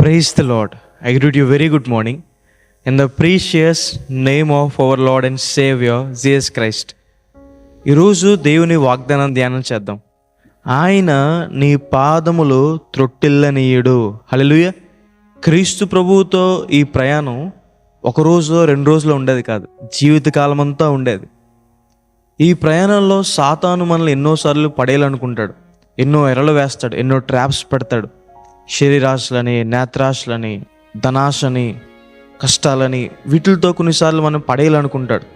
Praise the Lord. I greet you very good morning in the precious name of our Lord and Savior Jesus Christ. ఈరోజు దేవుని వాగ్దానం ధ్యానం చేద్దాం. ఆయన నీ పాదములు త్రొట్టిల్లనీయుడు. హల్లెలూయా. క్రీస్తు ప్రభువుతో ఈ ప్రయాణం ఒక రోజులో 2 రోజులు ఉండేది కాదు, జీవితకాలం అంతా ఉండేది. ఈ ప్రయాణంలో సాతాను మనల్ని ఎన్నోసార్లు పడేయాలనుకుంటాడు, ఎన్నో ఎరలు వేస్తాడు, ఎన్నో ట్రాప్స్ పెడతాడు. శరీరాశలని, నేత్రాశలని, ధనాశని, కష్టాలని, వీటితో కొన్నిసార్లు మనం పడేయాలనుకుంటాడు.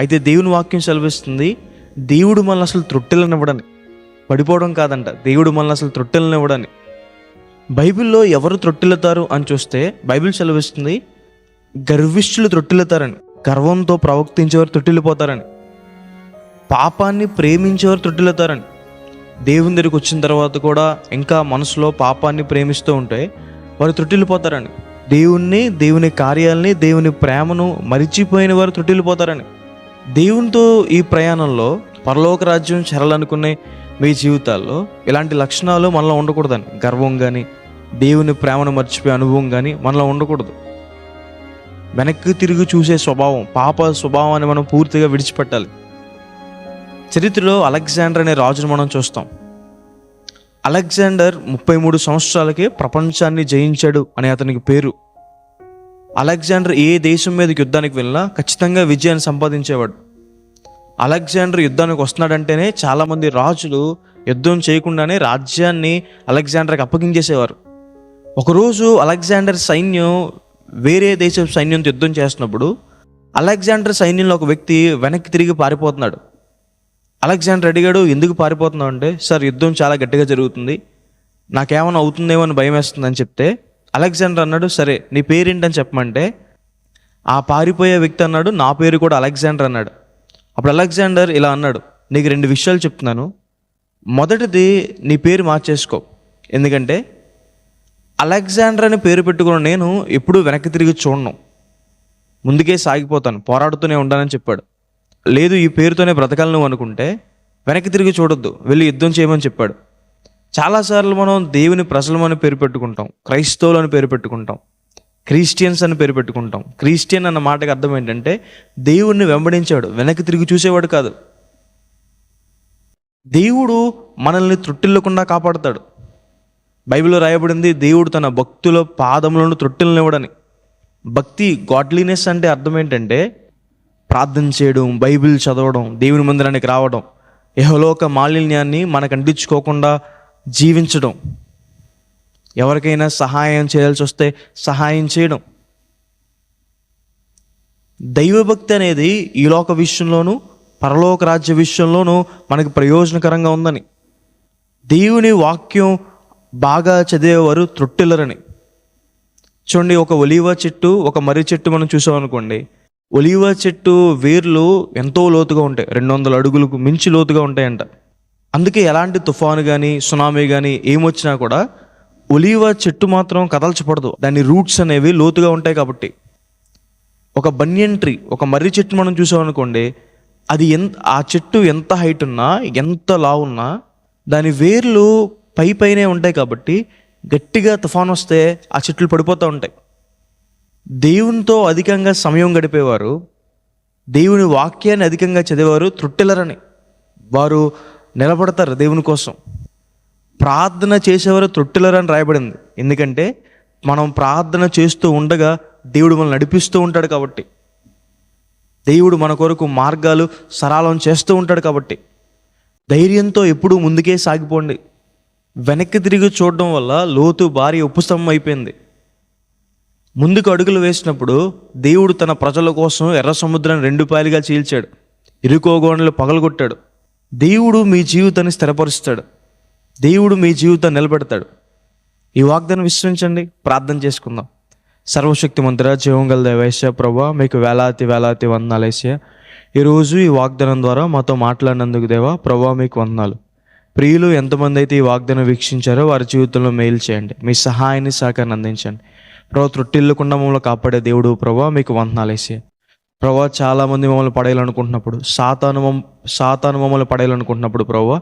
అయితే దేవుని వాక్యం సెలవిస్తుంది, దేవుడు మనల్ని అసలు త్రొట్టెలనివ్వడని, పడిపోవడం కాదంట, దేవుడు మనల్ని అసలు త్రొట్టెలనివ్వడని. బైబిల్లో ఎవరు త్రొట్టెలుతారు అని చూస్తే బైబిల్ సెలవిస్తుంది, గర్విష్ఠులు త్రొట్టెలుతారని, గర్వంతో ప్రవర్తించేవారు త్రొట్టెలిపోతారని, పాపాన్ని ప్రేమించేవారు త్రొట్టెలుతారని. దేవుని దగ్గరికి వచ్చిన తర్వాత కూడా ఇంకా మనసులో పాపాన్ని ప్రేమిస్తూ ఉంటే వారు త్రొట్టిల్లిపోతారని, దేవుని కార్యాలని, దేవుని ప్రేమను మరిచిపోయిన వారు త్రొట్టిల్లిపోతారని. దేవునితో ఈ ప్రయాణంలో పరలోక రాజ్యం చేరాలనుకునే మీ జీవితాల్లో ఇలాంటి లక్షణాలు మనలో ఉండకూడదని, గర్వం కానీ, దేవుని ప్రేమను మర్చిపోయే అనుభవం కానీ మనలో ఉండకూడదు. వెనక్కి తిరిగి చూసే స్వభావం, పాప స్వభావాన్ని మనం పూర్తిగా విడిచిపెట్టాలి. చరిత్రలో అలెగ్జాండర్ అనే రాజును మనం చూస్తాం. అలెగ్జాండర్ 33 సంవత్సరాలకే ప్రపంచాన్ని జయించాడు అనే అతనికి పేరు. అలెగ్జాండర్ ఏ దేశం మీదకి యుద్ధానికి వెళ్ళినా ఖచ్చితంగా విజయాన్ని సంపాదించేవాడు. అలెగ్జాండర్ యుద్ధానికి వస్తున్నాడంటేనే చాలామంది రాజులు యుద్ధం చేయకుండానే రాజ్యాన్ని అలెగ్జాండర్కి అప్పగించేసేవారు. ఒకరోజు అలెగ్జాండర్ సైన్యం వేరే దేశం సైన్యంతో యుద్ధం చేస్తున్నప్పుడు అలెగ్జాండర్ సైన్యంలో ఒక వ్యక్తి వెనక్కి తిరిగి పారిపోతున్నాడు. అలెగ్జాండర్ అడిగాడు, ఎందుకు పారిపోతున్నావు అంటే, సార్ యుద్ధం చాలా గట్టిగా జరుగుతుంది, నాకేమైనా అవుతుందేమో అని భయం వేస్తుందని చెప్తే అలెగ్జాండర్ అన్నాడు, సరే నీ పేరేంటని చెప్పమంటే ఆ పారిపోయే వ్యక్తి అన్నాడు, నా పేరు కూడా అలెగ్జాండర్ అన్నాడు. అప్పుడు అలెగ్జాండర్ ఇలా అన్నాడు, నీకు 2 విషయాలు చెప్తున్నాను. మొదటిది, నీ పేరు మార్చేసుకో, ఎందుకంటే అలెగ్జాండర్ అని పేరు పెట్టుకున్న నేను ఎప్పుడూ వెనక్కి తిరిగి చూడను, ముందుకే సాగిపోతాను, పోరాడుతూనే ఉండాలని చెప్పాడు. లేదు, ఈ పేరుతోనే బ్రతకాలి నువ్వు అనుకుంటే వెనక్కి తిరిగి చూడొద్దు, వెళ్ళి యుద్ధం చేయమని చెప్పాడు. చాలాసార్లు మనం దేవుని ప్రజలు అని పేరు పెట్టుకుంటాం, క్రైస్తవులు అని పేరు పెట్టుకుంటాం, క్రిస్టియన్స్ అని పేరు పెట్టుకుంటాం. క్రిస్టియన్ అన్న మాటకి అర్థం ఏంటంటే దేవుణ్ణి వెంబడించాడు, వెనక్కి తిరిగి చూసేవాడు కాదు. దేవుడు మనల్ని త్రొట్టిల్లకుండా కాపాడుతాడు. బైబిల్లో రాయబడింది, దేవుడు తన భక్తుల పాదములను త్రొట్టిల్లనివ్వడని. భక్తి, గాడ్లీనెస్ అంటే అర్థం ఏంటంటే ప్రార్థన చేయడం, బైబిల్ చదవడం, దేవుని మందిరానికి రావడం, యెహోలోక మాలిన్యాన్ని మనకు అంటించుకోకుండా జీవించడం, ఎవరికైనా సహాయం చేయాల్సి వస్తే సహాయం చేయడం. దైవభక్తి అనేది ఈ లోక విషయంలోనూ పరలోక రాజ్య విషయంలోనూ మనకు ప్రయోజనకరంగా ఉందని. దేవుని వాక్యం బాగా చదివేవారు త్రొట్టిల్లరని. చూడండి, ఒక ఒలీవ చెట్టు, ఒక మర్రి చెట్టు మనం చూసామనుకోండి, ఒలీవ చెట్టు వేర్లు ఎంతో లోతుగా ఉంటాయి, 200 అడుగులకు మించి లోతుగా ఉంటాయంట. అందుకే ఎలాంటి తుఫాను కానీ, సునామీ కానీ ఏమొచ్చినా కూడా ఒలీవ చెట్టు మాత్రం కదల్చపడదు, దాని రూట్స్ అనేవి లోతుగా ఉంటాయి కాబట్టి. ఒక బనియన్ ట్రీ, ఒక మర్రి చెట్టు మనం చూసామనుకోండి, అది ఆ చెట్టు ఎంత హైట్ ఉన్నా, ఎంత లావు ఉన్నా దాని వేర్లు పైనే ఉంటాయి కాబట్టి గట్టిగా తుఫాను వస్తే ఆ చెట్లు పడిపోతూ ఉంటాయి. దేవునితో అధికంగా సమయం గడిపేవారు, దేవుని వాక్యాన్ని అధికంగా చదివేవారు త్రొట్టిల్లరని. వారు నిలబడతారు దేవుని కోసం. ప్రార్థన చేసేవారు త్రొట్టిల్లరని రాయబడింది, ఎందుకంటే మనం ప్రార్థన చేస్తూ ఉండగా దేవుడు మనల్ని నడిపిస్తూ ఉంటాడు కాబట్టి, దేవుడు మన కొరకు మార్గాలు సరళం చేస్తూ ఉంటాడు కాబట్టి. ధైర్యంతో ఎప్పుడూ ముందుకే సాగిపోండి. వెనక్కి తిరిగి చూడడం వల్ల లోతు భారీ ఉపశమనం అయిపోయింది. ముందుకు అడుగులు వేసినప్పుడు దేవుడు తన ప్రజల కోసం ఎర్ర సముద్రాన్ని 2 పాయలుగా చీల్చాడు, ఇరుకో గోడలు పగలగొట్టాడు. దేవుడు మీ జీవితాన్ని స్థిరపరుస్తాడు, దేవుడు మీ జీవితాన్ని నిలబెడతాడు. ఈ వాగ్దానం విశ్వసించండి, ప్రార్థన చేసుకుందాం. సర్వశక్తిమంతుడా, జీవం గల దేవైశ్య ప్రభా, మీకు వేలాది వందనాలేశ్య. ఈరోజు ఈ వాగ్దానం ద్వారా మాతో మాట్లాడినందుకు దేవా ప్రభా మీకు వందనాలు. ప్రియులు ఎంతమంది అయితే ఈ వాగ్దానం వీక్షించారో వారి జీవితంలో మేలు చేయండి, మీ సహాయాన్ని సహకారాన్ని అందించండి ప్రభా. త్రొట్టిల్లకుండా మమ్మల్ని కాపాడే దేవుడు ప్రభా మీకు వందనాలేసి. ప్రభా చాలామంది మమ్మల్ని పడేయాలనుకుంటున్నప్పుడు, సాతాను మమ్మల్ని పడేయాలనుకుంటున్నప్పుడు ప్రభా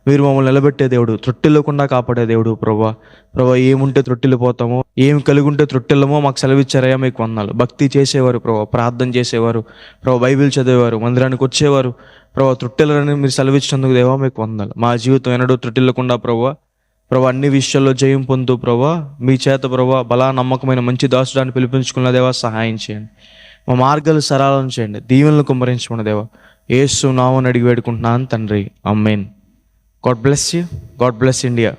మీరు మమ్మల్ని నిలబెట్టే దేవుడు, త్రొట్టిల్లకుండా కాపాడే దేవుడు ప్రభా ఏముంటే త్రొట్టిల్లిపోతామో, ఏం కలిగి ఉంటే త్రొట్టిల్లమో మాకు సెలవిచ్చారయ్యా, మీకు వందనాలు. భక్తి చేసేవారు ప్రభా, ప్రార్థన చేసేవారు ప్రభా, బైబిల్ చదివేవారు, మందిరానికి వచ్చేవారు ప్రభా, త్రొట్టిల్లరని మీరు సెలవిచ్చినందుకు దేవా మీకు వందనాలు. మా జీవితం ఎన్నడూ త్రొట్టిల్లకుండా ప్రభా అన్ని విషయాల్లో జయం పొందు ప్రభా, మీ చేత ప్రభా బలా నమ్మకమైన మంచి దాసుడాన్ని పిలిపించుకున్న దేవా సహాయం చేయండి. మా మార్గాలు సరళం చేయండి, దీవెనలు కుమ్మరించుకున్న దేవా యేసు నామమున అడిగి వేడుకుంటున్నాను తండ్రి, amen. God bless you. God bless India.